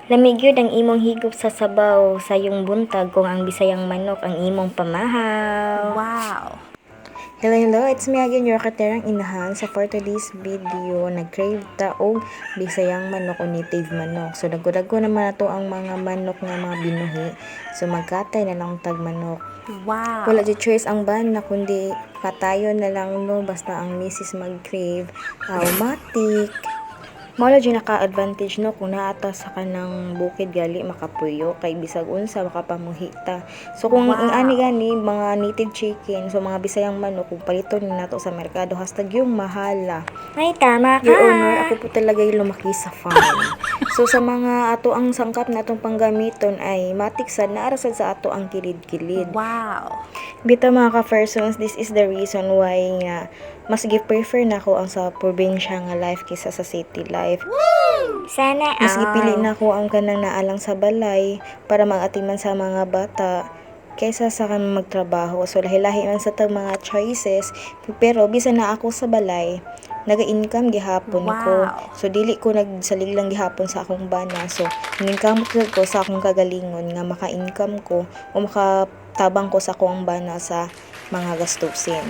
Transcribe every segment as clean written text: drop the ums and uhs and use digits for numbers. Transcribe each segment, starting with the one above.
Lamig yun ang imong higop sa sabaw sa iyong buntag kung ang bisayang manok ang imong pamahaw. Wow! Hello, it's me again, your katerang inahan. So for today's video, nag-crave ta og bisayang manok o native manok. So dagko naman nato ang mga manok nga mga binuhi. So magkatay na lang tag manok. Wow! Wala di choice ang bana kundi katayon na lang no basta ang misis mag-crave. Automatic. Mao dyan naka-advantage no kung naata sa kanang bukid gali makapuyo kay bisag unsa makapamuhita. So kung Wow. ani gani mga native chicken so mga bisayang manok kung palito ni nato sa merkado hastag yung mahala. May tama ka! Your Honor, ako po talaga yung lumaki sa farm. So sa mga ato ang sangkap na atong panggamiton ay matiksan na arasad sa ato ang kilid-kilid. Wow! Bita mga ka-persons, this is the reason why nga mas prefer na ako ang sa probinsya nga life kaysa sa city life. Sana Mas gipili na ko ang kanang naalang sa balay para mag-atiman sa mga bata kaysa sa kan magtrabaho. So lahi-lahi man sa tang mga choices, pero bisan na ako sa balay, naga-income gihapon ko. Wow. So dili ko nagsalig lang gihapon sa akong bana. So income ko sa akong kagalingon nga maka-income ko o makatabang ko sa akong bana sa mga gastusin.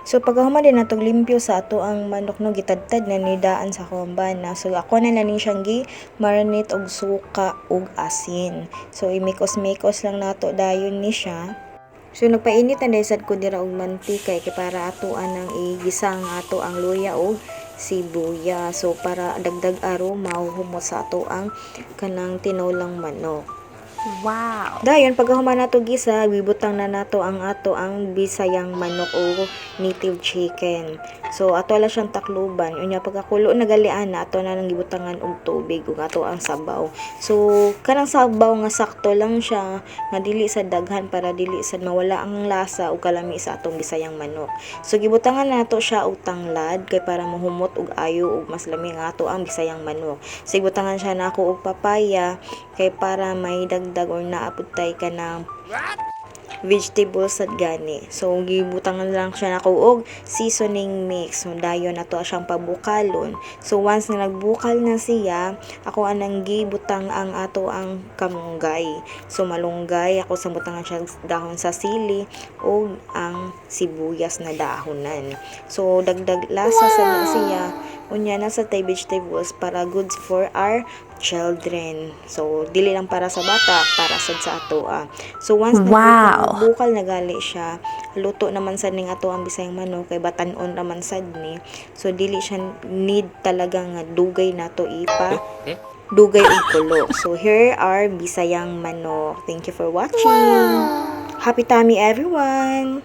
So pagkahuman din natong limpyo sa ato ang manok no gitadtad na nidaan sa akong bana. So ako na lang siyang gi-marinate og suka ug asin. So imikos-mikos lang nato dayon ni siya. So nagpainit na sad ko dira og mantika kay para ato anang igisang ato ang luya og sibuya. So para dagdag aroma o humot sa ato ang kanang tinolang manok. Wow! Dayon pagkahuman nato gisa, bibutang na nato ang ato ang bisayang manok o native chicken. So ato ala siyang takluban. Unya pagkakulo na galian na ato na nang gibutangan og tubig ug ato ang sabaw. So kanang sabaw nga sakto lang siya nga dili sa daghan para dili sad mawala ang lasa ug kalami sa atong bisayang manok. So gibutangan nato siya og tanglad kay para mahumot og ayo ug mas lami nga ato ang bisayang manok. So gibutangan siya nako og papaya kay para may dagdag or naaputay ka ng vegetables at gani. So gibutangan lang siya nako og seasoning mix. So dayon nato siyang pabukalon. So once na nagbukal na siya, ako anang gibutang ang ato ang kamunggay. So malunggay ako sa butangan siya dahon sa sili o ang sibuyas na dahonan. So dagdag lasa sa siya. Unya na sa tay vegetables para goods for our children. So dili lang para sa bata, para sad sa ato. So once Wow. bukal na gali siya, luto naman sad ning ato ang bisayang manok kay batan-on naman sad ni. So dili siya need talaga nga dugay nato ipa dugay ug kulo. So here are bisayang manok. Thank you for watching. Happy tummy everyone.